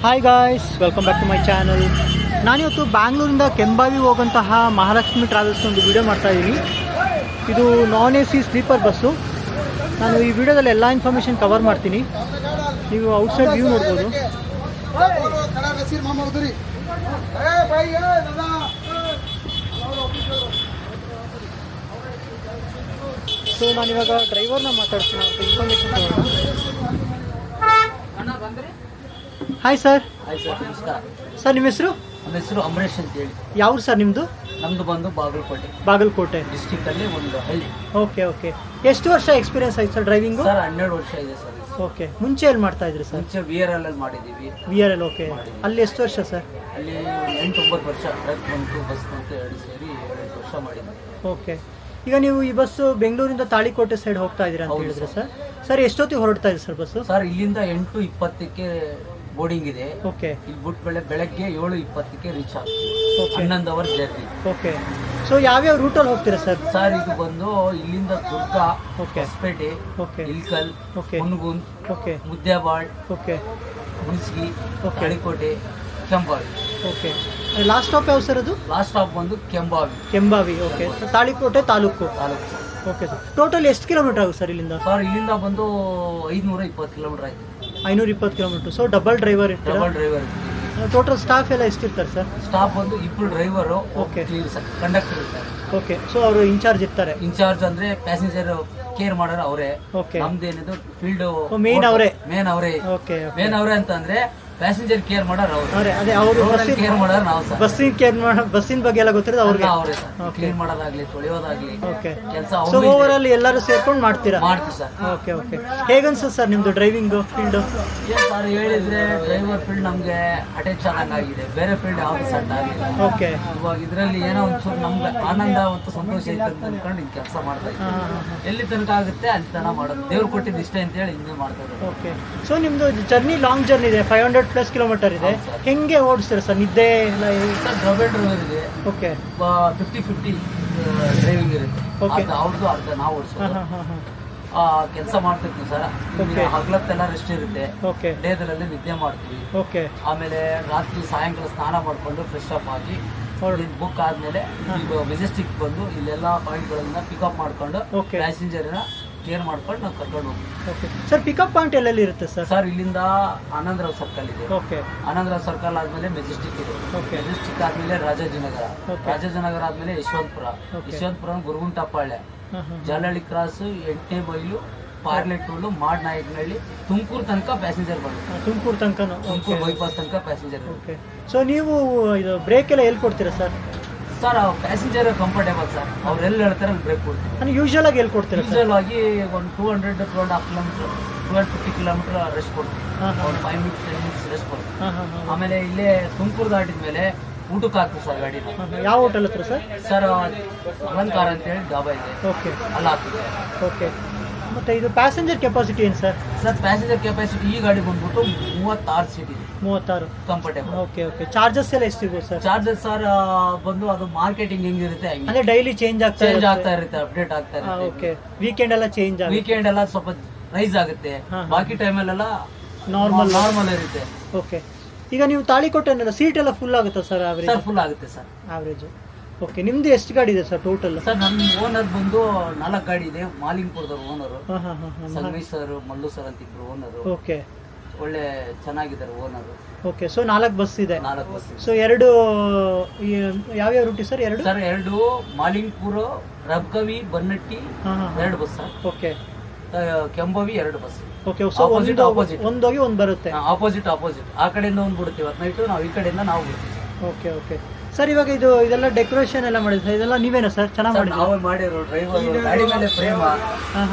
Hi guys, welcome back to my channel. ನಾನಿವತ್ತು ಬ್ಯಾಂಗ್ಳೂರಿಂದ ಕೆಂಬಾವಿ ಹೋಗೋಂತಹ ಮಹಾಲಕ್ಷ್ಮಿ ಟ್ರಾವೆಲ್ಸ್ ಒಂದು ವಿಡಿಯೋ ಮಾಡ್ತಾಯಿದ್ದೀನಿ. ಇದು non A C sleeper bus. ನಾನು ಈ ವಿಡಿಯೋದಲ್ಲಿ ಎಲ್ಲ ಇನ್ಫಾರ್ಮೇಷನ್ ಕವರ್ ಮಾಡ್ತೀನಿ. ನೀವು ಔಟ್ಸೈಡ್ ವ್ಯೂ ನೋಡ್ಬೋದು. ಸೊ ನಾನಿವಾಗ ಡ್ರೈವರ್ನ ಮಾತಾಡ್ತೀನಿ, ಅಂತ ಇನ್ಫಾರ್ಮೇಷನ್ ತಗೋಣ. Hi sir. ನಮಸ್ಕಾರ ಸರ್, ನಿಮ್ಮ ಹೆಸರು? ನನ್ನ ಹೆಸರು ಅಮರೇಶ್ ಅಂತ ಹೇಳಿ. ಯಾವ ಸರ್ ನಿಮ್ಮದು? ನಮ್ದು ಬಂದು ಬಾಗಲಕೋಟೆ ಡಿಸ್ಟಿಕ್ ಅಲ್ಲಿ ಒಂದು ಹಳ್ಳಿ. ಓಕೆ. ಎಷ್ಟು ವರ್ಷ ಎಕ್ಸ್ಪೀರಿಯನ್ಸ್ ಆಯ್ತು ಸರ್ ಡ್ರೈವಿಂಗು? ಸರ್ 12 ವರ್ಷ ಇದೆ ಸರ್. ಓಕೆ. ಮುಂಚೆ ಎಲ್ಲಿ ಮಾಡ್ತಾ ಇದ್ರಿ ಸರ್? ಮುಂಚೆ VRL ಅಲ್ಲಿ ಮಾಡಿದ್ದೀವಿ. VRL. ಓಕೆ. ಅಲ್ಲಿ ಎಷ್ಟು ವರ್ಷ ಸರ್? ಅಲ್ಲಿ 8-9 ವರ್ಷ ಟ್ರಕ್ ಬಂತು, ಬಸ್ ಬಂತು, 2 ಸೇರಿ 8 ವರ್ಷ ಮಾಡಿದ್ವಿ. ಓಕೆ. ಈಗ ನೀವು ಈ ಬಸ್ಸು ಬೆಂಗಳೂರಿಂದ ತಾಳಿಕೋಟೆ ಸೈಡ್ ಹೋಗ್ತಾ ಇದ್ದೀರಾ ಅಂತ ಹೇಳಿದ್ರೆ ಸರ್ ಎಷ್ಟೊತ್ತಿಗೆ ಹೊರಡ್ತಾ ಇದೆ ಸರ್ ಬಸ್ಸು? ಸರ್ ಇಲ್ಲಿಂದ 8:20ಕ್ಕೆ ಬೋರ್ಡಿಂಗ್ ಇದೆ. ಓಕೆ. ಇಲ್ಲಿ ಬಿಟ್ಟು ಬೆಳಗ್ಗೆ 7:20ಕ್ಕೆ ರೀಚ್ ಆಗ್ತೀವಿ. 11 ಅವರ್ ಜರ್ನಿ. ಓಕೆ. ಸೊ ಯಾವ್ಯಾವ ರೂಟಲ್ಲಿ ಹೋಗ್ತೀರಾ ಸರ್? ಸರ್ ಇದು ಬಂದು ಇಲ್ಲಿಂದ Durga, Hosapete, Ilkal, Hungund, Muddebihal, Hunasagi, Talikote, Kembhavi. Okay. Last stop ಯಾವ ಸರ್ ಅದು? ಲಾಸ್ಟ್ ಸ್ಟಾಪ್ ಬಂದು Kembhavi. Okay. Talikote taluk. Okay sir. Total ಎಷ್ಟು ಕಿಲೋಮೀಟರ್ ಆಗುತ್ತೆ ಸರ್ ಇಲ್ಲಿಂದ? ಸರ್ ಇಲ್ಲಿಂದ ಬಂದು 520 ಕಿಲೋಮೀಟರ್ ಆಯ್ತು. 520 ಕಿಲೋಮೀಟರ್. ಸೊ ಡಬಲ್ ಡ್ರೈವರ್ ಇರ್ತಾರೆ? Double driver. ಟೋಟಲ್ ಸ್ಟಾಫ್ ಎಲ್ಲ ಎಷ್ಟಿರ್ತಾರೆ ಸರ್? ಸ್ಟಾಫ್ ಬಂದು 2 ಡ್ರೈವರು, ಓಕೆ, ಕಂಡಕ್ಟರ್ ಇರ್ತಾರೆ. ಓಕೆ. ಸೊ ಅವರು ಇನ್ಚಾರ್ಜ್ ಇರ್ತಾರೆ? ಇನ್ಚಾರ್ಜ್ ಅಂದ್ರೆ ಪ್ಯಾಸೆಂಜರ್ ಕೇರ್ ಮಾಡೋರು ಅವರೇ. ಓಕೆ. ನಮ್ದೇನಿದು ಫೀಲ್ಡ್ ಮೇನ್ ಅವರೇ. ಓಕೆ. ಮೇನ್ ಅವರೇ ಅಂತಂದ್ರೆ ಪ್ಯಾಸೆಂಜರ್ ಕೇರ್ ಮಾಡೋರು ಅವರೇ. ಅದೇ ಅವರು ಕೇರ್ ಮಾಡೋರು ನಾವು ಸರ್. ಬಸ್ಸಿನ ಬಗ್ಗೆ ಎಲ್ಲ ಗೊತ್ತಿರೋದು ಅವ್ರಿಗೆ. ಅವರೇ ಸರ್. ಕ್ಲೀನ್ ಮಾಡೋದಾಗ್ಲಿ, ತೊಳೆಯೋದಾಗ್ಲಿ, ಓಕೆ, ಕೆಲಸ ಸೊ ಓವರ್ ಎಲ್ಲರೂ ಸೇರ್ಕೊಂಡು ಮಾಡ್ತೀವಿ ಸರ್. ಓಕೆ. ಹೇಗನ್ಸುತ್ತೆ ಸರ್ ನಿಮ್ದು ಡ್ರೈವಿಂಗ್ ಫೀಲ್ಡ್? ಸರ್ ಹೇಳಿದ್ರೆ ಡ್ರೈವರ್ ಫೀಲ್ಡ್ ನಮ್ಗೆ ಅಟ್ಯಾಚ್ ಆಗಿದೆ. ಬೇರೆ ಫೀಲ್ಡ್ ಯಾವ್ದು ಸೆಟ್ ಆಗಿದೆ. ಓಕೆ. ಇವಾಗ ಇದರಲ್ಲಿ ಏನೋ ಒಂಚೂರು ನಮ್ಗೆ ಆನಂದ ಮತ್ತು ಸಂತೋಷ ಐತೆ ಅಂತ ಅನ್ಕೊಂಡು ಹಿಂಗೆ ಕೆಲಸ ಮಾಡ್ತಾ ಇದ್ದೀವಿ. ಎಲ್ಲಿ ತನಕ ಆಗುತ್ತೆ ಅಲ್ಲಿ ತನಕ ಮಾಡೋದು. ದೇವ್ರು ಕೊಟ್ಟಿದ್ದು ಇಷ್ಟ ಅಂತ ಹೇಳಿ ಹಿಂಗೆ ಮಾಡ್ತಾ ಇದ್ದೀವಿ. ಓಕೆ. ಸೊ ನಿಮ್ದು ಜರ್ನಿ ಲಾಂಗ್ ಜರ್ನಿ ಇದೆ, 500+ ಕಿಲೋಮೀಟರ್ ಇದೆ. ಹೆಂಗೆ ಓಡಿಸ್ತೀರಾ ಸರ್? ನಿದ್ದೆ ಎಲ್ಲ? ಸರ್ ಡಬಲ್ ಡ್ರೈವರ್ ಇದೆ. ಓಕೆ. 50-50 ಡ್ರೈವಿಂಗ್ ಇರುತ್ತೆ. ಅವ್ರದ್ದು ಅರ್ಧ ನಾವು ಓಡಿಸೋದು. ಕೆಲಸ ಮಾಡ್ತಿರ್ತೀವಿ ಸರ್. ಹಗ್ಲತ್ತೆಲ್ಲ ರೆಸ್ಟ್ ಇರುತ್ತೆ. ಡೇದಲ್ಲಿ ನಿದ್ದೆ ಮಾಡ್ತೀವಿ. ಓಕೆ. ಆಮೇಲೆ ರಾತ್ರಿ ಸಾಯಂಕಾಲ ಸ್ನಾನ ಮಾಡ್ಕೊಂಡು ಫ್ರೆಶ್ ಅಪ್ ಆಗಿ ಬುಕ್ ಆದ್ಮೇಲೆ ಈಗ ಮೆಜೆಸ್ಟಿಕ್ ಬಂದು ಇಲ್ಲೆಲ್ಲ ಪಾಯಿಂಟ್ಗಳನ್ನ ಪಿಕಪ್ ಮಾಡ್ಕೊಂಡು ಪ್ಯಾಸೆಂಜರ್ನ ಕೇರ್ ಮಾಡ್ಕೊಂಡು ನಾವು ಕರ್ಕೊಂಡು ಹೋಗ್ತೀವಿ. Okay sir. ಪಿಕಪ್ ಪಾಯಿಂಟ್ ಎಲ್ಲೆಲ್ಲಿ ಇರುತ್ತೆ ಸರ್? ಸರ್ ಇಲ್ಲಿಂದ ಆನಂದರಾವ್ ಸರ್ಕಲ್ ಇದೆ. ಓಕೆ. ಆನಂದರಾವ್ ಸರ್ಕಲ್ ಆದ್ಮೇಲೆ ಮೆಜೆಸ್ಟಿಕ್ ಇದೆ. ಮೆಜೆಸ್ಟಿಕ್ ಆದ್ಮೇಲೆ ರಾಜಾಜಿನಗರ ಆದ್ಮೇಲೆ ಯಶವಂತಪುರ, ಗುರುಗುಂಟಪಾಳ್ಯ, ಜಾಲಹಳ್ಳಿ ಕ್ರಾಸ್, 8ನೇ ಬೈಲು, ಪಾರ್ಲೆಟೂಳು, ಮಾಡನಾಯಕನಹಳ್ಳಿ, ತುಮಕೂರು ತನಕ ಪ್ಯಾಸೆಂಜರ್ ಬರುತ್ತೆ. ತುಮಕೂರು ಬೈಪಾಸ್ ತನಕ ಪ್ಯಾಸೆಂಜರ್. ಓಕೆ. ಸೊ ನೀವು ಇದು ಬ್ರೇಕ್ ಎಲ್ಲ ಎಲ್ಲಿ ಕೊಡ್ತೀರಾ sir? Sir passenger comfortable sir. ಅವ್ರು ಎಲ್ಲಿ ಹೇಳ್ತಾರೆ ಅಲ್ಲಿ ಬ್ರೇಕ್ ಕೊಡ್ತೀವಿ. ನಾನು ಯೂಶುವಲ್ ಆಗಿ ಎಲ್ಲಿ ಕೊಡ್ತೀರಾ? ಯೂಶುವಲ್ ಆಗಿ ಒಂದು 200-2.5 ಕಿಲೋಮೀಟರ್, 250 ಕಿಲೋಮೀಟರ್ ರೆಸ್ಟ್ ಕೊಡ್ತೀವಿ. ಒಂದು 5 ಮಿನಿಟ್ಸ್ 10 ಮಿನಿಟ್ಸ್ ರೆಸ್ಟ್ ಕೊಡ್ತೀವಿ. ಆಮೇಲೆ ಇಲ್ಲೇ ತುಮಕೂರು ದಾಟಿದ ಮೇಲೆ ಊಟಕ್ಕೆ ಹಾಕ್ತೀವಿ ಸರ್ ಗಾಡಿನ. ಯಾವ ಹೋಟೆಲ್ ಹತ್ರ ಸರ್? ಸರ್ ಅಲಂಕಾರ ಅಂತೇಳಿ ಡಾಬಾ ಇದೆ. ಓಕೆ. ಅಲ್ಲಿ ಹಾಕ್ತೀವಿ. ಓಕೆ. ಮತ್ತೆ ಇದು ಪ್ಯಾಸೆಂಜರ್ ಕೆಪಾಸಿಟಿ ಏನು ಸರ್? ಸರ್ ಪ್ಯಾಸೆಂಜರ್ ಕೆಪಾಸಿಟಿ ಈ ಗಾಡಿ ಬಂದ್ಬಿಟ್ಟು 36 ಸೀಟ್ ಇದೆ. 36 ಕಂಫರ್ಟೇಬಲ್. ಓಕೆ. ಚಾರ್ಜಸ್ ಎಲ್ಲ ಎಷ್ಟಿರ್ಬೋದು ಸರ್? ಚಾರ್ಜಸ್ ಸರ್ ಬಂದು ಅದು ಮಾರ್ಕೆಟಿಂಗ್ ಹೆಂಗಿರುತ್ತೆ ಅಂದ್ರೆ ಡೈಲಿ ಚೇಂಜ್ ಆಗ್ತಾ ಇರುತ್ತೆ, ಅಪ್ಡೇಟ್ ಆಗ್ತಾ ಇರುತ್ತೆ. ಓಕೆ. ವೀಕೆಂಡ್ ಎಲ್ಲ ವೀಕೆಂಡ್ ಎಲ್ಲ ಸ್ವಲ್ಪ ರೈಸ್ ಆಗುತ್ತೆ. ಬಾಕಿ ಟೈಮಲ್ಲೆಲ್ಲ ನಾರ್ಮಲ್ ಇರುತ್ತೆ. ಓಕೆ. ಈಗ ನೀವು ತಾಳಿಕೋಟೆ ಸೀಟ್ ಎಲ್ಲ ಫುಲ್ ಆಗುತ್ತಾ ಸರ್? ಸರ್ ಫುಲ್ ಆಗುತ್ತೆ ಸರ್, ಆವರೇಜ್. ಓಕೆ. ನಿಮ್ದು ಎಷ್ಟು ಗಾಡಿ ಇದೆ ಸರ್ ಟೋಟಲ್? ಸರ್ ನನ್ನ ಓನರ್ ಬಂದು 4 ಗಾಡಿ ಇದೆ. ಮಾಲಿಂಗ್ಪುರದವ್ರು owner. Sangamesh sir, Mallu sir ಅಂತ ಇಬ್ರು ಓನರು. ಓಕೆ. ಒಳ್ಳೆ ಚೆನ್ನಾಗಿದ್ದಾರೆ ಓನರು. ಓಕೆ. ಸೊ 4 ಬಸ್ ಇದೆ. 4 ಬಸ್. ಸೊ 2 ಯಾವ್ಯಾವ route sir? 2 sir 2 Mahalingpur, Rabkavi, Banahatti 2 bus sir. Okay. Kembhavi 2 bus. Okay. So ಒಂದೋಗಿ ಒಂದು ಬರುತ್ತೆ. ಆಪೋಸಿಟ್ ಆ ಕಡೆಯಿಂದ ಒಂದು ಬಿಡ್ತೀವಿ. 15 ನಾವು ಈ ಕಡೆಯಿಂದ ನಾವು ಬಿಡ್ತೀವಿ. ಓಕೆ. ಸರ್ ಇವಾಗ ಇದೆಲ್ಲ ಡೆಕೋರೇಷನ್ ಎಲ್ಲ ಮಾಡಿದ್ರೆ ಇದೆಲ್ಲ ನೀವೇನಾ ಸರ್? ಚೆನ್ನಾಗಿ ಮಾಡಿ. ನಾವೇ ಮಾಡಿರೋ ಡ್ರೈವರ್ ಗಾಡಿ ಮೇಲೆ ಪ್ರೇಮ.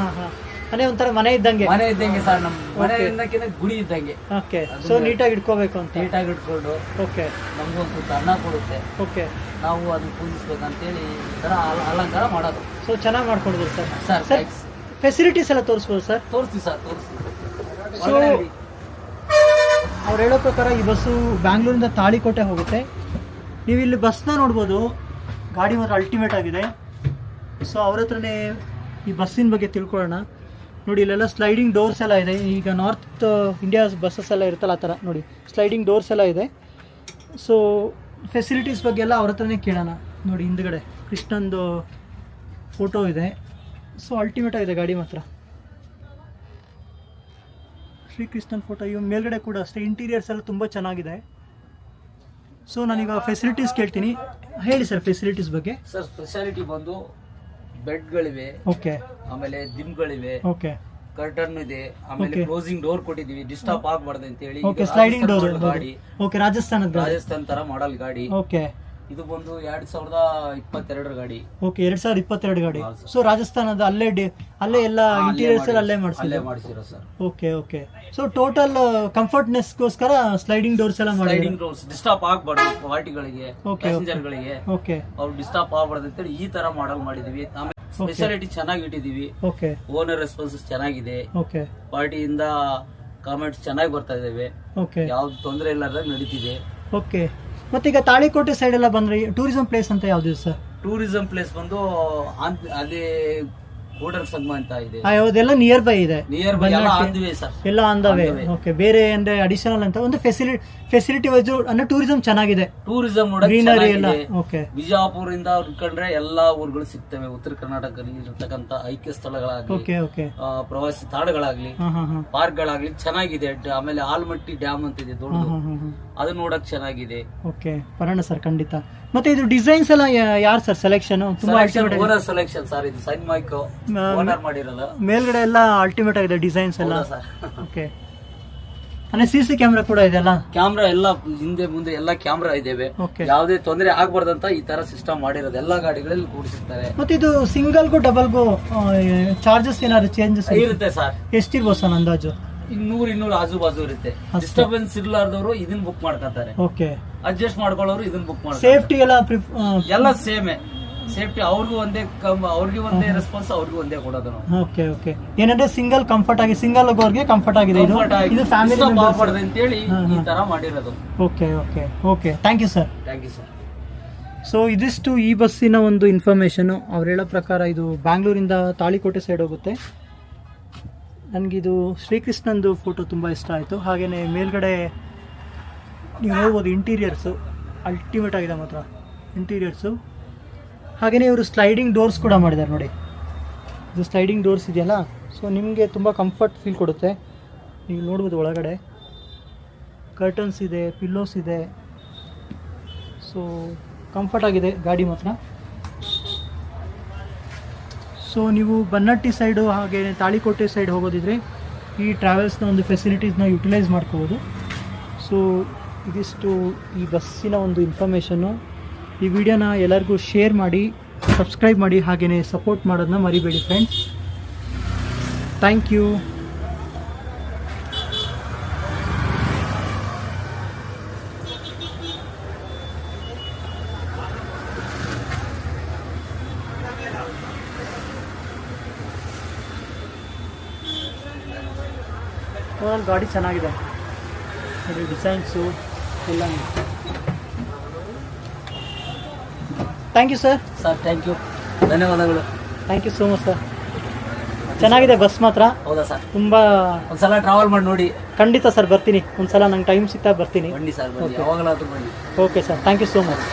ಅದೇ ಒಂಥರ ಮನೆ ಇದ್ದಂಗೆ ಸರ್. ನಮ್ಮ ಮನೆ ಇದ್ದಕ್ಕಿಂತ ಗುಡಿ ಇದ್ದಂಗೆ. ಓಕೆ. ಸೊ ನೀಟಾಗಿ ಇಟ್ಕೋಬೇಕು ಅಂತ. ನೀಟಾಗಿ ಇಟ್ಕೊಂಡು ಓಕೆ. ನಮಗೊಂದು ಅನ್ನ ಕೊಡುತ್ತೆ. ಓಕೆ. ನಾವು ಅದನ್ನ ಪೂಜಿಸ್ಬೇಕಂತೇಳಿ ಈ ಥರ ಅಲಂಕಾರ ಮಾಡೋದು. ಸೊ ಚೆನ್ನಾಗಿ ಮಾಡ್ಕೊಂಡಿದ್ದೀರಿ ಸರ್. ಸರ್ ಫೆಸಿಲಿಟೀಸ್ ಎಲ್ಲ ತೋರಿಸ್ಬೋದು ಸರ್? ತೋರಿಸ್ತೀವಿ ಸರ್, ತೋರಿಸ್ತೀವಿ. ಸೊ ಅವ್ರು ಹೇಳೋ ಪ್ರಕಾರ ಈ ಬಸ್ಸು ಬ್ಯಾಂಗ್ಳೂರಿಂದ ತಾಳಿಕೋಟೆ ಹೋಗುತ್ತೆ. ನೀವು ಇಲ್ಲಿ ಬಸ್ನ ನೋಡ್ಬೋದು. ಗಾಡಿ ಮಾತ್ರ ಅಲ್ಟಿಮೇಟ್ ಆಗಿದೆ. ಸೊ ಅವ್ರ ಹತ್ರನೇ ಈ ಬಸ್ಸಿನ ಬಗ್ಗೆ ತಿಳ್ಕೊಳ್ಳೋಣ. ನೋಡಿ ಇಲ್ಲೆಲ್ಲ ಸ್ಲೈಡಿಂಗ್ ಡೋರ್ಸ್ ಎಲ್ಲ ಇದೆ. ಈಗ ನಾರ್ತ್ ಇಂಡಿಯಾ ಬಸ್ಸಸ್ ಎಲ್ಲ ಇರುತ್ತಲ್ಲ ಆ ಥರ ನೋಡಿ ಸ್ಲೈಡಿಂಗ್ ಡೋರ್ಸ್ ಎಲ್ಲ ಇದೆ. ಸೊ ಫೆಸಿಲಿಟೀಸ್ ಬಗ್ಗೆ ಎಲ್ಲ ಅವ್ರ ಹತ್ರನೇ ಕೇಳೋಣ. ನೋಡಿ ಹಿಂದ್ಗಡೆ ಕೃಷ್ಣಂದು ಫೋಟೋ ಇದೆ. ಸೊ ಅಲ್ಟಿಮೇಟ್ ಆಗಿದೆ ಗಾಡಿ ಮಾತ್ರ, ಶ್ರೀಕೃಷ್ಣನ್ ಫೋಟೋ. ಇವಾಗ ಮೇಲ್ಗಡೆ ಕೂಡ ಅಷ್ಟೇ ಇಂಟೀರಿಯರ್ಸ್ ಎಲ್ಲ ತುಂಬ ಚೆನ್ನಾಗಿದೆ. ಸೊ ನಾನೀಗ ಫೆಸಿಲಿಟೀಸ್ ಕೇಳ್ತೀನಿ, ಹೇಳಿ ಸರ್ ಫೆಸಿಲಿಟೀಸ್ ಬಗ್ಗೆ. ಸರ್ ಸ್ಪೆಷಾಲಿಟಿ ಬಂದು ಬೆಡ್ಗಳಿವೆ, ಓಕೆ, ಆಮೇಲೆ ದಿಮ್ಗಳಿವೆ, ಓಕೆ, ಕರ್ಟನ್ ಇದೆ, ಆಮೇಲೆ ಕ್ಲೋಸಿಂಗ್ ಡೋರ್ ಕೊಟ್ಟಿದೀವಿ ಡಿಸ್ಟರ್ಬ್ ಆಗಬಾರ್ದು ಅಂತ ಹೇಳಿ. ಓಕೆ, ಸ್ಲೈಡಿಂಗ್ ಡೋರ್ ಗಾಡಿ ಓಕೆ, ರಾಜಸ್ಥಾನದ ರಾಜಸ್ಥಾನ್ ತರ ಮಾಡಲ್ ಗಾಡಿ. ಓಕೆ, ಇದು ಬಂದು 2022 ಗಾಡಿ. ಓಕೆ, 2022 ಗಾಡಿ. ಸೊ ರಾಜಸ್ಥಾನದ ಅಲ್ಲೇ ಎಲ್ಲ ಇಂಟೀರಿಯರ್ಸ್ ಎಲ್ಲ ಅಲ್ಲೇ ಮಾಡಿಸಿರೋ sir. Okay, okay. So total ಕಂಫರ್ಟ್ನೆಸ್ಗೋಸ್ಕರ ಸ್ಲೈಡಿಂಗ್ ಡೋರ್ಸ್ ಎಲ್ಲ ಮಾಡಿ, ಸ್ಲೈಡಿಂಗ್ ಡೋರ್ಸ್ ಡಿಸ್ಟರ್ಬ್ ಆಗಬಾರ್ದು ಪಾರ್ಟಿಗಳಿಗೆ, ಪ್ಯಾಸೆಂಜರ್ ಗಳಿಗೆ, ಓಕೆ, ಅವ್ರು ಡಿಸ್ಟರ್ಬ್ ಆಗಬಾರ್ದು ಅಂತ ಹೇಳಿ ಈ ತರ ಮಾಡಲ್ ಮಾಡಿದೀವಿ. ಆಮೇಲೆ ಸ್ಪೆಷಾಲಿಟಿ ಚೆನ್ನಾಗಿ ಇಟ್ಟಿದೀವಿ. ಓಕೆ, ಓನರ್ ರೆಸ್ಪಾನ್ಸಸ್ ಚೆನ್ನಾಗಿದೆ. ಓಕೆ, ಪಾರ್ಟಿಯಿಂದ ಕಾಮೆಂಟ್ಸ್ ಚೆನ್ನಾಗಿ ಬರ್ತಾ ಇದಾವೆ. ಓಕೆ, ಯಾವ್ದು ತೊಂದರೆ ಇಲ್ಲದ ನಡೀತಿದೆ. ಓಕೆ. ಮತ್ತೆ ಈಗ ತಾಳಿಕೋಟೆ ಸೈಡ್ ಎಲ್ಲ ಬಂದ್ರೆ ಟೂರಿಸಂ ಪ್ಲೇಸ್ ಅಂತ ಯಾವ್ದು ಸರ್? ಟೂರಿಸಂ ಪ್ಲೇಸ್ ಬಂದು ಅಲ್ಲಿ ಕೂಡರ್ ಸಂಗಮ ಅಂತ ಇದೆ. ಅದೆಲ್ಲ ನಿಯರ್ ಬೈ ಇದೆ, ನಿಯರ್ ಬೈ ಎಲ್ಲ ಆನ್ ದಿ ವೇ ಸರ್, ಎಲ್ಲ ಆನ್ ದ ವೇ. ಓಕೆ, ಬೇರೆ ಅಂದ್ರೆ ಅಡಿಷನಲ್ ಅಂತ ಒಂದು ಫೆಸಿಲಿಟಿ ವೈಸ್ ಅಂದ್ರೆ ಟೂರಿಸಂ ಚೆನ್ನಾಗಿದೆ. ಟೂರಿಸಂ ಗ್ರೀನರಿ ಎಲ್ಲ. ಓಕೆ, ಬಿಜಾಪುರಿಂದ ಹುಡ್ಕೊಂಡ್ರೆ ಎಲ್ಲಾ ಊರುಗಳು ಸಿಗ್ತವೆ. ಉತ್ತರ ಕರ್ನಾಟಕದಲ್ಲಿ ಇರತಕ್ಕಂತ ಐಕ್ಯ ಸ್ಥಳಗಳಾಗ್ಲಿ, ಓಕೆ, ಓಕೆ, ಪ್ರವಾಸಿ ತಾಣಗಳಾಗ್ಲಿ, ಪಾರ್ಕ್ ಗಳಾಗ್ಲಿ ಚೆನ್ನಾಗಿದೆ. ಆಮೇಲೆ ಆಲ್ಮಟ್ಟಿ ಡ್ಯಾಮ್ ಅಂತ ಇದೆ ದೊಡ್ಡದು, ಅದು ನೋಡಕ್ ಚೆನ್ನಾಗಿದೆ. ಓಕೆ, ಬರೋಣ ಸರ್ ಖಂಡಿತ. ಮತ್ತೆ ಇದು ಡಿಸೈನ್ಸ್ ಎಲ್ಲ ಯಾರು ಸರ್ ಸೆಲೆಕ್ಷನ್? ತುಂಬಾ ಓನರ್ ಸೆಲೆಕ್ಷನ್ ಸರ್, ಇದು ಸೈನ್ ಮೈಕ್ ಓನರ್ ಮಾಡಿರೋದು. ಮೇಲ್ಗಡೆ ಎಲ್ಲ ಅಲ್ಟಿಮೇಟ್ ಆಗಿದೆ ಡಿಸೈನ್ಸ್ ಎಲ್ಲ. ಓಕೆ, ಅಂದ್ರೆ CC ಕ್ಯಾಮ್ರಾ ಕೂಡ ಇದೆ ಅಲ್ಲ? ಕ್ಯಾಮ್ರಾ ಎಲ್ಲ ಹಿಂದೆ ಮುಂದೆ ಎಲ್ಲ ಕ್ಯಾಮ್ರಾ ಇದಾವೆ. ಯಾವುದೇ ತೊಂದರೆ ಆಗ್ಬಾರ್ದಂತ ಈ ತರ ಸಿಸ್ಟಮ್ ಮಾಡಿರೋದು. ಎಲ್ಲಾ ಗಾಡಿಗಳಲ್ಲಿ ಕೂಡಿಸಿರ್ತಾರೆ. ಮತ್ತೆ ಇದು ಸಿಂಗಲ್ಗೂ ಡಬಲ್ಗೂ ಚಾರ್ಜಸ್ ಏನಾದ್ರು ಚೇಂಜಸ್ ಇರುತ್ತೆ ಸರ್? ಎಷ್ಟಿರ್ಬೋದು ಸರ್ ಅಂದಾಜು? 200 ಆಜು ಬಾಜು ಇರುತ್ತೆ. ಡಿಸ್ಟರ್ಬೆನ್ಸ್ ಇರ್ಲಾರ್ದವ್ರು ಇದನ್ನ ಬುಕ್ ಮಾಡ್ಕೊತಾರೆ. ಓಕೆ, ಅಡ್ಜಸ್ಟ್ ಮಾಡ್ಕೊಳ್ಳೋರು ಇದನ್ನ ಬುಕ್ ಮಾಡ್ತಾರೆ. ಸೇಫ್ಟಿ ಎಲ್ಲ ಸೇಮೇ. ಸೇಫ್ಟಿ ಅವ್ರಿಗೂ ಒಂದೇ, ಅವ್ರಿಗೆ ಒಂದೇ ರೆಸ್ಪಾನ್ಸ್, ಅವ್ರಿಗೂ ಒಂದೇ ಕೊಡೋದು ನಾವು. Okay, okay. ಏನಂದ್ರೆ ಸಿಂಗಲ್ ಕಂಫರ್ಟ್ ಆಗಿ, ಸಿಂಗಲ್ ಹೋಗೋರ್ಗೆ ಕಂಫರ್ಟ್ ಆಗಿದೆ. ಇದು ಫ್ಯಾಮಿಲಿ ಅಂತ ಹೇಳಿ ಈ ತರ ಮಾಡಿರೋದು. Okay, okay, okay. Thank you sir. Thank you sir. So ಇದಿಷ್ಟು ಈ ಬಸ್ಸಿನ ಒಂದು ಇನ್ಫಾರ್ಮೇಷನು. ಅವ್ರು ಹೇಳೋ ಪ್ರಕಾರ ಇದು ಬ್ಯಾಂಗ್ಳೂರಿಂದ ತಾಳಿಕೋಟೆ ಸೈಡ್ ಹೋಗುತ್ತೆ. ನನಗಿದು ಶ್ರೀಕೃಷ್ಣಂದು ಫೋಟೋ ತುಂಬ ಇಷ್ಟ ಆಯಿತು. ಹಾಗೆಯೇ ಮೇಲ್ಗಡೆ ನೀವು ನೋಡ್ಬೋದು ಇಂಟೀರಿಯರ್ಸು ಅಲ್ಟಿಮೇಟ್ ಆಗಿದೆ ಮಾತ್ರ ಇಂಟೀರಿಯರ್ಸು. ಹಾಗೆಯೇ ಇವರು ಸ್ಲೈಡಿಂಗ್ ಡೋರ್ಸ್ ಕೂಡ ಮಾಡಿದ್ದಾರೆ ನೋಡಿ. ಇದು ಸ್ಲೈಡಿಂಗ್ ಡೋರ್ಸ್ ಇದೆಯಲ್ಲ, ಸೊ ನಿಮಗೆ ತುಂಬ ಕಂಫರ್ಟ್ ಫೀಲ್ ಕೊಡುತ್ತೆ. ನೀವು ನೋಡ್ಬೋದು ಒಳಗಡೆ ಕರ್ಟನ್ಸ್ ಇದೆ, ಪಿಲ್ಲೋಸ್ ಇದೆ. ಸೊ ಕಂಫರ್ಟ್ ಆಗಿದೆ ಗಾಡಿ ಮಾತ್ರ. ಸೊ ನೀವು ಬನ್ನಟ್ಟಿ ಸೈಡು ಹಾಗೆ ತಾಳಿಕೋಟೆ ಸೈಡ್ ಹೋಗೋದಿದ್ರೆ ಈ ಟ್ರಾವೆಲ್ಸ್ನ ಒಂದು ಫೆಸಿಲಿಟೀಸ್ನ ಯುಟಿಲೈಸ್ ಮಾಡ್ಕೋಬೋದು. ಸೊ ಇದಿಷ್ಟು ಈ ಬಸ್ಸಿನ ಒಂದು ಇನ್ಫಾರ್ಮೇಷನ್ನು. ಈ ವಿಡಿಯೋನ ಎಲ್ಲರಿಗೂ ಶೇರ್ ಮಾಡಿ, ಸಬ್ಸ್ಕ್ರೈಬ್ ಮಾಡಿ, ಹಾಗೆಯೇ ಸಪೋರ್ಟ್ ಮಾಡೋದನ್ನ ಮರಿಬೇಡಿ ಫ್ರೆಂಡ್ಸ್. Thank you. ಗಾಡಿ ಚೆನ್ನಾಗಿದೆ ನೋಡಿ, ಡಿಸೈನ್ಸು ಎಲ್ಲ. Thank you sir. Sir thank you, ಧನ್ಯವಾದಗಳು. Thank you so much sir. ಚೆನ್ನಾಗಿದೆ ಬಸ್ ಮಾತ್ರ. ಹೌದಾ ಸರ್? ತುಂಬ ಒಂದ್ಸಲ ಟ್ರಾವೆಲ್ ಮಾಡಿ ನೋಡಿ. ಖಂಡಿತ ಸರ್, ಬರ್ತೀನಿ ಒಂದ್ಸಲ. ನಂಗೆ ಟೈಮ್ ಸಿಗ್ತಾ ಬರ್ತೀನಿ. ಬನ್ನಿ ಸರ್, ಯಾವಾಗಲಾದ್ರೂ ಬನ್ನಿ. Okay sir, thank you so much.